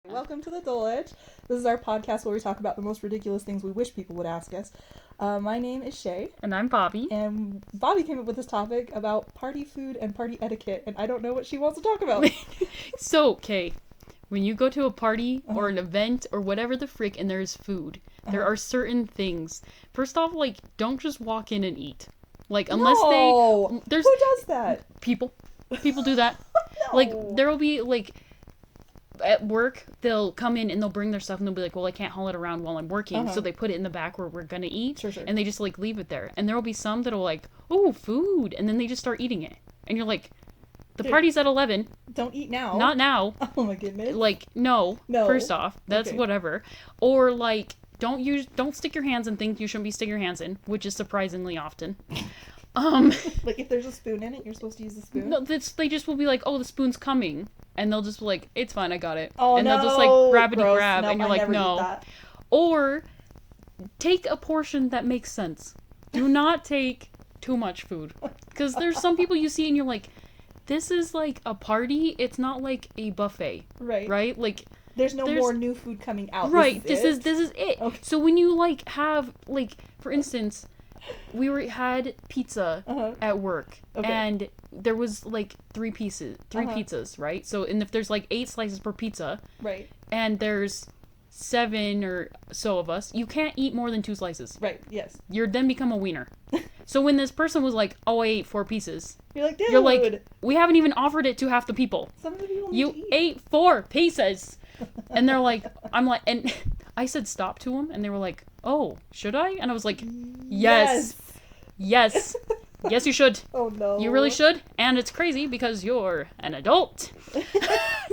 Welcome to the Dole Edge. This is our podcast where we talk about the most ridiculous things we wish people would ask us. My name is Shay. And I'm Bobby. And Bobby came up with this topic about party food and party etiquette, and I don't know what she wants to talk about. So, okay, when you go to a party or an event or whatever the frick and there's food, there are certain things. First off, like, don't just walk in and eat. Like, unless No! there's Who does that? People do that. No. Like, there'll be, like, at work, they'll come in and they'll bring their stuff and they'll be like, well, I can't haul it around while I'm working. So they put it in the back where we're gonna eat. Sure. And they just, like, leave it there. And there'll be some that'll, like, oh, food. And then they just start eating it. And you're like, the party's at 11. Don't eat now. Not now. Oh my goodness. Like, no. First off, that's Okay. whatever. Or, like, don't stick your hands in things you shouldn't be sticking your hands in, which is surprisingly often. Like, if there's a spoon in it, you're supposed to use the spoon? No, they just will be like, oh, the spoon's coming. And they'll just be like, it's fine, I got it. Oh, and no. they'll just, like, grab, Gross. and you're I like, never no. eat that. Or, take a portion that makes sense. Do not take too much food. Because there's some people you see and you're like, this is, like, a party. It's not, like, a buffet. Right. Right? Like, There's no more new food coming out. right, this is it. Okay. So when you, like, have, like, for instance, had pizza at work, and there was, like, three pizzas, right? So, and if there's, like, 8 slices per pizza, right, and there's 7 or so of us, you can't eat more than 2 slices. right, yes. You're then become a wiener. So when this person was like, oh, I ate 4 pieces, You're like, dude. you're like, we haven't even offered it to half the people. Some of the people need You to eat. ate 4 pieces. And they're like, I'm like, and I said stop to them, and they were like, oh, should I? And I was like, yes, yes, you should. Oh no. You really should. And it's crazy because you're an adult.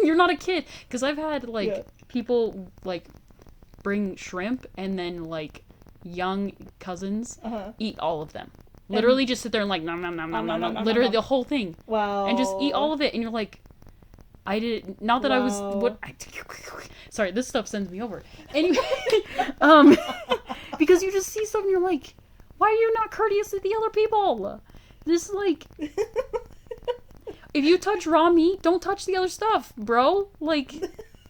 You're not a kid. Because I've had, like, people, like, bring shrimp, and then, like, young cousins eat all of them. Literally just sit there and, like, nom, nom, nom, nom, nom, nom. Literally the whole thing. Wow. And just eat all of it. And you're like, I didn't, not that I was, sorry, this stuff sends me over. Anyway, because you just see something and you're like, why are you not courteous to the other people? This, like, if you touch raw meat, don't touch the other stuff, bro. Like,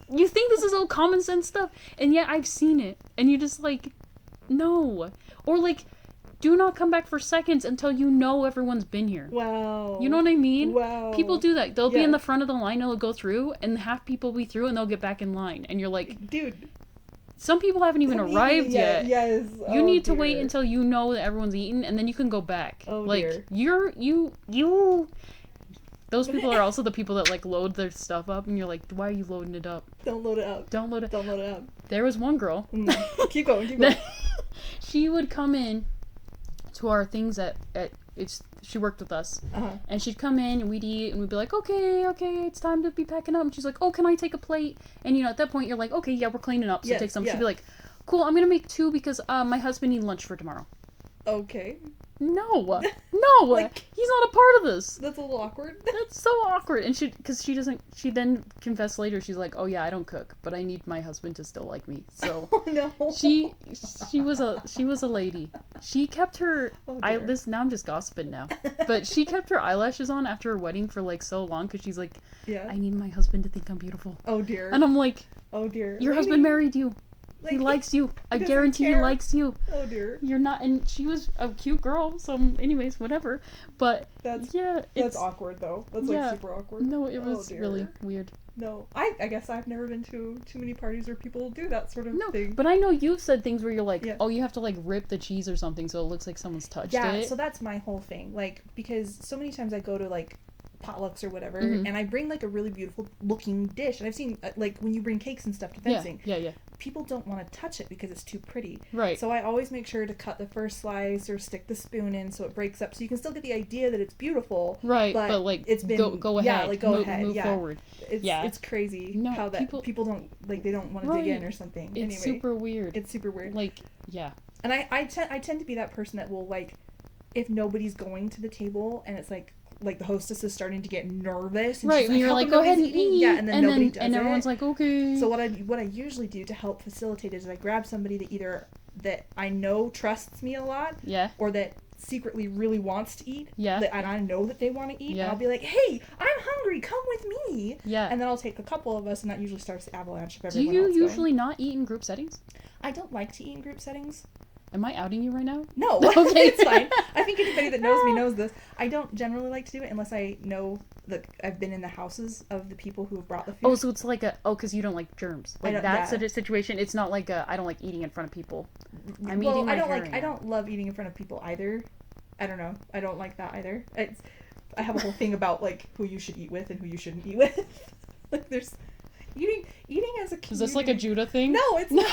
you think this is all common sense stuff, and yet I've seen it, and you're just like, no. Or, like, do not come back for seconds until you know everyone's been here. Wow. You know what I mean? Wow. People do that. They'll be in the front of the line, they'll go through, and half people be through, and they'll get back in line. And you're like, dude, some people haven't even arrived yet. Yes. You need to wait until you know that everyone's eaten, and then you can go back. Oh, like, dear. you. Those people are also the people that, like, load their stuff up, and you're like, why are you loading it up? Don't load it up. Don't load it. Don't load it up. There was one girl. Keep going. She would come in to our things she worked with us, and she'd come in and we'd eat and we'd be like, okay, it's time to be packing up, and she's like, oh, can I take a plate? And you know, at that point you're like, okay, yeah, we're cleaning up, so take some. She'd be like, cool, I'm gonna make 2 because my husband needs lunch for tomorrow. Okay. No, Like, he's not a part of this. That's a little awkward. That's so awkward. And she then confessed later, she's like, oh yeah, I don't cook, but I need my husband to still like me. So Oh no. she was a lady. She kept her now I'm just gossiping now. But she kept her eyelashes on after her wedding for, like, so long because she's like, I need my husband to think I'm beautiful. Oh dear. And I'm like, oh dear. Your husband married you. He likes you. I guarantee he likes you. Oh dear. You're not, and she was a cute girl, so anyways, whatever. But that's awkward though. That's like super awkward. No, it was really weird. No, I guess I've never been to too many parties where people do that sort of thing. But I know you've said things where you're like, oh, you have to, like, rip the cheese or something so it looks like someone's touched it. Yeah, so that's my whole thing. Like, because so many times I go to, like, potlucks or whatever, and I bring, like, a really beautiful looking dish, and I've seen, like, when you bring cakes and stuff to fencing, people don't want to touch it because it's too pretty. Right. So I always make sure to cut the first slice or stick the spoon in so it breaks up, so you can still get the idea that it's beautiful. Right. But like, it's been go ahead. Yeah, like go ahead. Move forward. It's crazy how that people don't, like, they don't want to dig in or something. It's super weird. It's super weird. Like, yeah. And I tend to be that person that will, like, if nobody's going to the table and it's like the hostess is starting to get nervous, and and you're like, go ahead and eat, and then nobody does it, and everyone's like, okay. So what I usually do to help facilitate is I grab somebody that I know trusts me a lot, or that secretly really wants to eat, yeah, and I know that they want to eat, yeah. and I'll be like, hey, I'm hungry, come with me. Yeah. And then I'll take a couple of us, and that usually starts the avalanche of Do everyone you else usually going. not eat in group settings? I don't like to eat in group settings. Am I outing you right now? No, okay. It's fine. I think anybody that knows me knows this. I don't generally like to do it unless I know that I've been in the houses of the people who have brought the food. Oh, so it's like because you don't like germs. Like that's a situation. It's not like I don't like eating in front of people. I'm eating my I don't love eating in front of people either. I don't know. I don't like that either. I have a whole thing about like who you should eat with and who you shouldn't eat with. Like there's eating as a community. Is this like a Judah thing? No, it's not.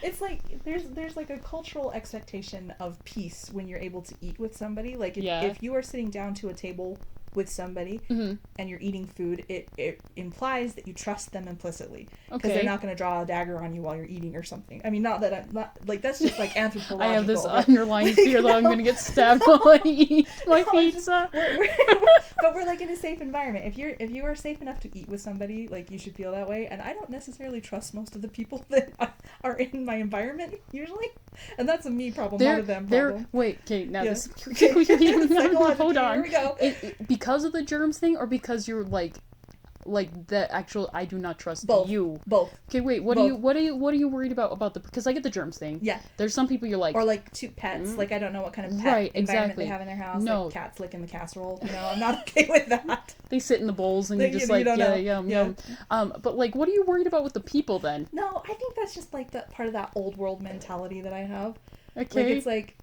it's like there's like a cultural expectation of peace when you're able to eat with somebody. Like if you are sitting down to a table with somebody and you're eating food, it implies that you trust them implicitly because they're not going to draw a dagger on you while you're eating or something. I mean, not that I'm not like that's just like anthropological. I have this underlying fear that I'm going to get stabbed while I eat my pizza. But we're like in a safe environment. If you are safe enough to eat with somebody, like you should feel that way. And I don't necessarily trust most of the people that are in my environment usually, and that's a me problem, not a them problem. Wait, okay, now this hold on. Here we go. Because of the germs thing, or because you're like the actual I do not trust you. Both. Okay, wait. What are you worried about the? Because I get the germs thing. Yeah. There's some people you're like. Or like two pets. Like I don't know what kind of pet environment they have in their house. No. Like cats licking the casserole. You know, I'm not okay with that. They sit in the bowls and you're just like yum. But like, what are you worried about with the people then? No, I think that's just like that part of that old world mentality that I have. Okay. Like it's like,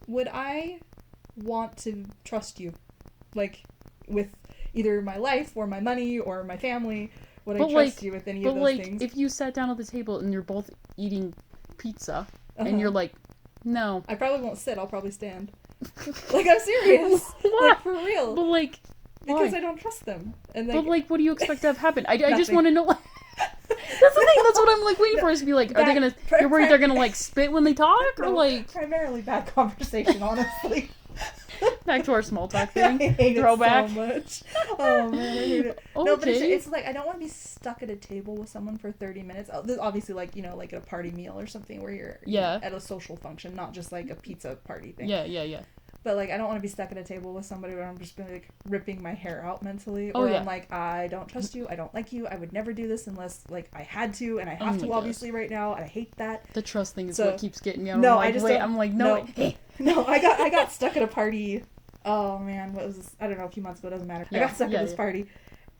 would I want to trust you? Like, with either my life or my money or my family, would I trust you with any of those things? If you sat down at the table and you're both eating pizza and you're like, no. I probably won't sit, I'll probably stand. Like, I'm serious. Like, for real. But like, because why? I don't trust them. And like, but like, what do you expect to have happen? I just want to know, like, that's the thing, that's what I'm like waiting for, is to be like, are they gonna, you're worried they're gonna like spit when they talk? Or like. Primarily bad conversation, honestly. Back to our small talk thing. I hate Throwback. it so much. Oh man, I hate it. Okay. No, but it's like I don't want to be stuck at a table with someone for 30 minutes. Obviously, like like at a party meal or something where you're at a social function, not just like a pizza party thing. Yeah. But like I don't want to be stuck at a table with somebody where I'm just like ripping my hair out mentally, or I'm like, I don't trust you, I don't like you, I would never do this unless like I had to, and I have to obviously right now, and I hate that. The trust thing is what keeps getting me. No, No, I got stuck at a party. Oh man, what was this? I don't know, a few months ago, doesn't matter. I got stuck at this party,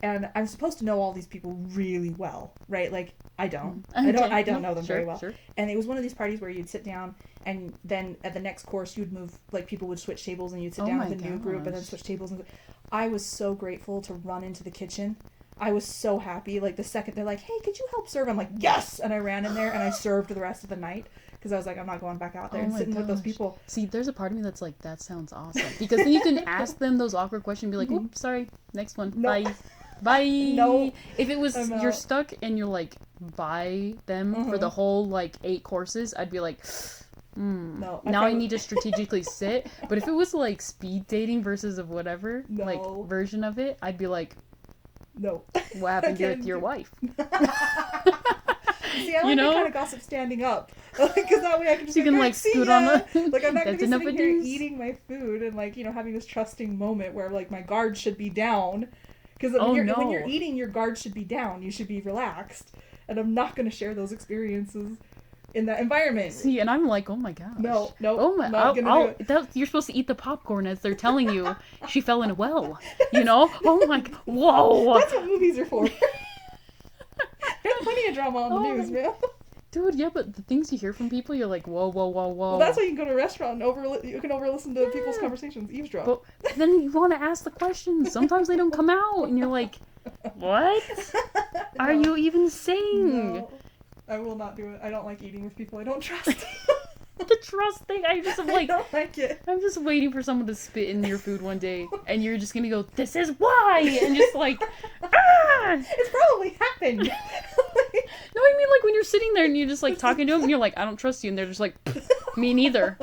and I'm supposed to know all these people really well, right? Like I don't know them very well. Sure. And it was one of these parties where you'd sit down, and then at the next course you'd move, like people would switch tables, and you'd sit down with a new group, and then switch tables. And I was so grateful to run into the kitchen. I was so happy. Like the second they're like, "Hey, could you help serve?" I'm like, "Yes!" And I ran in there and I served the rest of the night. Because I was like, I'm not going back out there and sitting with those people. See, there's a part of me that's like, that sounds awesome. Because then you can ask them those awkward questions and be like, oops, sorry, next one. No. Bye. No. If it was, you're stuck and you're like, by them for the whole like 8 courses, I'd be like, no. I need to strategically sit. But if it was like speed dating versus of whatever, like version of it, I'd be like, no. What happened with your wife? See, I like that kind of gossip standing up, because that way I can just scoot on the. Like I'm not gonna be sitting here eating my food and like having this trusting moment where like my guard should be down, because when you're eating, your guard should be down. You should be relaxed, and I'm not gonna share those experiences in that environment. See, and I'm like, oh my gosh. No. Oh my, not gonna do it. You're supposed to eat the popcorn as they're telling you she fell in a well. Oh my, whoa. That's what movies are for. There's plenty of drama on the news, man. Dude, yeah, but the things you hear from people, you're like, whoa. Well, that's why you can go to a restaurant and you can overlisten to people's conversations, eavesdrop. But then you want to ask the questions. Sometimes they don't come out, and you're like, what are you even saying? No, I will not do it. I don't like eating with people I don't trust. The trust thing, I'm like, I don't like it. I'm just waiting for someone to spit in your food one day, and you're just gonna go, this is why, and just like, it's probably happened. No, I mean like when you're sitting there and you're just like talking to them, and you're like, I don't trust you, and they're just like, me neither.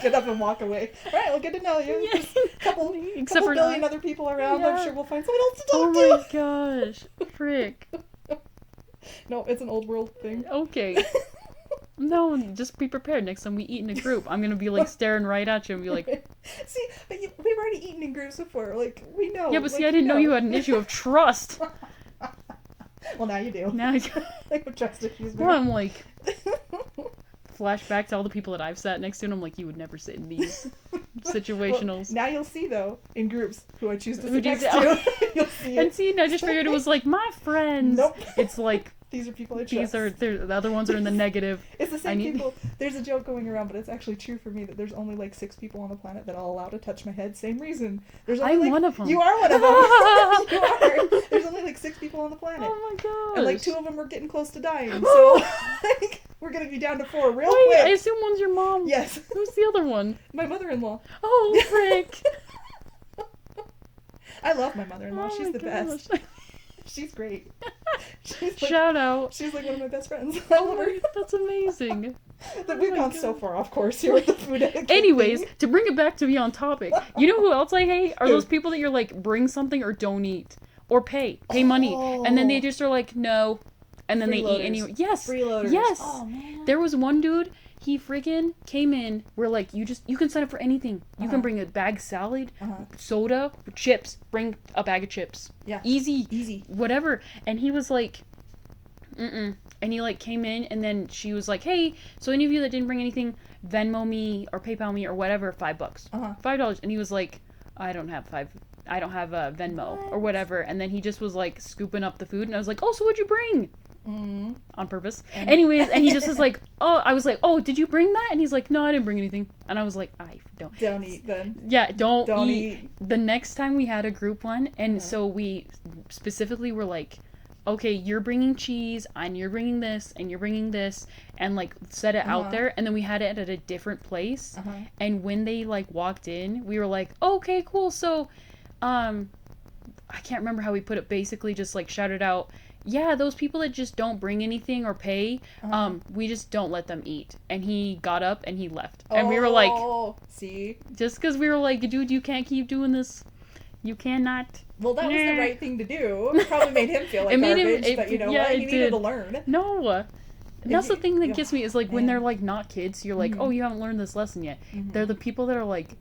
Get up and walk away. All right, well, good to know you. Yeah. Couple billion other people around. Yeah. I'm sure we'll find someone else to talk to. Oh my gosh, frick. No, it's an old world thing. Okay. No, just be prepared. Next time we eat in a group, I'm gonna be like staring right at you and be like, see, but we've already eaten in groups before. Like, we know. Yeah, but like, see, I didn't know you had an issue of trust. Well, now you do. Now you like trust issues. Well, I'm like, flashback to all the people that I've sat next to, and I'm like, you would never sit in these situationals. Well, now you'll see, though, in groups, who I choose to sit next to. You'll see it. And see, I just figured it was like, my friends. Nope. It's like, these are people I trust. The other ones are in the negative. It's the same people. There's a joke going around, but it's actually true for me that there's only like 6 people on the planet that I'll allow to touch my head. Same reason. There's only, I'm one of them. You are one of them. You are. There's only like 6 people on the planet. Oh my gosh. And like 2 of them are getting close to dying. So like, we're going to be down to 4 real quick. I assume one's your mom. Yes. Who's the other one? My mother-in-law. Oh, frick. I love my mother-in-law. Oh She's my the gosh. best. She's great. She's like, Shout out. She's like one of my best friends. I love her. That's amazing. We've gone so far off course here with the food etiquette. Anyways, to bring it back to be on topic, you know who else I hate? Are those people that you're like, bring something or don't eat. Or pay money. And then they just are like, no. And then they eat anyway. Yes. Freeloaders. Yes. Oh, man. There was one dude, he friggin' came in, we're like, you can sign up for anything. You can bring a bag salad, soda, chips, bring a bag of chips. Yeah. Easy. Whatever. And he was like, mm-mm. And he like came in, and then she was like, hey, so any of you that didn't bring anything, Venmo me or PayPal me or whatever, $5. $5. And he was like, I don't have a Venmo or whatever. And then he just was like scooping up the food, and I was like, oh, so what'd you bring? On purpose. Anyways, and he just was like, oh, I was like, oh, did you bring that? And he's like, no, I didn't bring anything. And I was like, I don't eat then. Yeah, don't eat. The next time we had a group one, and so we specifically were like, okay, you're bringing cheese, and you're bringing this, and you're bringing this, and like set it out there, and then we had it at a different place, and when they like walked in, we were like, okay, cool, so, I can't remember how we put it, basically just like shouted out, yeah, those people that just don't bring anything or pay, we just don't let them eat. And he got up and he left. And we were like, see? Just because we were like, dude, you can't keep doing this. You cannot. Well, that was the right thing to do. It probably made him feel like garbage, but you know what? He needed to learn. No. That's the thing that gets me, is like when they're like not kids, you're like, oh, you haven't learned this lesson yet. They're the people that are like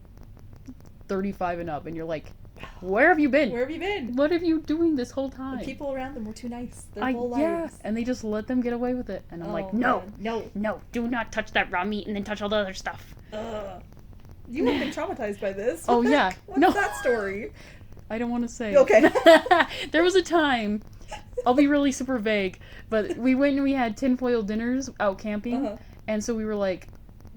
35 and up, and you're like, where have you been? Where have you been? What have you doing this whole time? The people around them were too nice. Their whole lives. Yeah, and they just let them get away with it. And I'm like, no, do not touch that raw meat and then touch all the other stuff. You have been traumatized by this. Oh, yeah. What's that story? I don't want to say. Okay. There was a time, I'll be really super vague, but we went and we had tinfoil dinners out camping, and so we were like,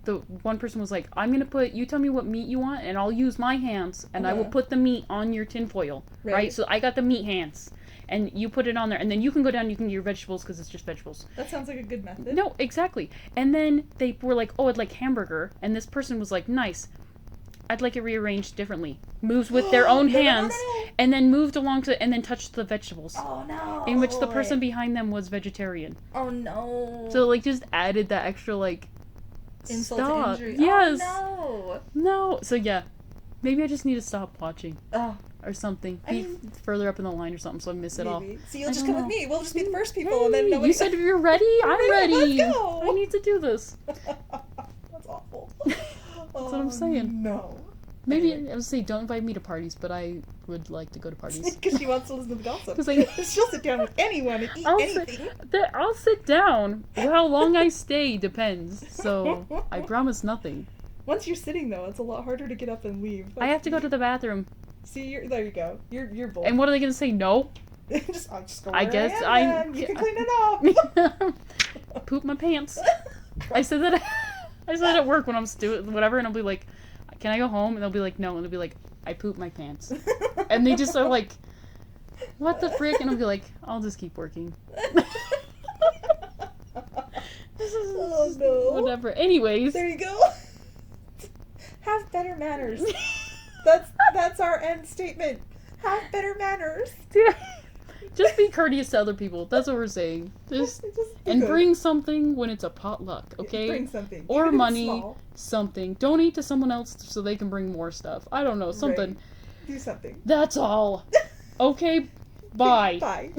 the one person was like, I'm gonna you tell me what meat you want, and I'll use my hands, and I will put the meat on your tinfoil, right? So I got the meat hands, and you put it on there, and then you can go down, you can get your vegetables, because it's just vegetables. That sounds like a good method. No, exactly. And then they were like, oh, I'd like hamburger, and this person was like, nice. I'd like it rearranged differently. Moves with their own hands, and then moved along and then touched the vegetables. Oh, no. In which the person behind them was vegetarian. Oh, no. So, like, just added that extra, like, insult stop. to injury. Yes. Oh, no. So, yeah. Maybe I just need to stop watching. Oh. Or something. Be further up in the line or something so I miss it all. So you'll just come with me. We'll just be the first people. And then nobody... You said you're ready? I'm ready. Let's go. I need to do this. That's awful. That's what I'm saying. No. Maybe I would say don't invite me to parties, but I would like to go to parties. Because she wants to listen to the gossip. Because she'll sit down with anyone and eat anything. I'll sit down. How long I stay depends. So I promise nothing. Once you're sitting though, it's a lot harder to get up and leave. I have to go to the bathroom. See, there you go. You're bold. And what are they gonna say? No. I'll just go. I guess you can clean it up. Poop my pants. I said that at work when I'm whatever, and I'll be like, can I go home? And they'll be like, no. And they'll be like, I pooped my pants. And they just are like, what the frick? And I'll be like, I'll just keep working. Oh no. Whatever. Anyways. There you go. Have better manners. That's our end statement. Have better manners. Just be courteous to other people. That's what we're saying. Just bring something when it's a potluck, okay? Bring something. Or money, something. Donate to someone else so they can bring more stuff. I don't know, something. Right. Do something. That's all. Okay, bye. Bye.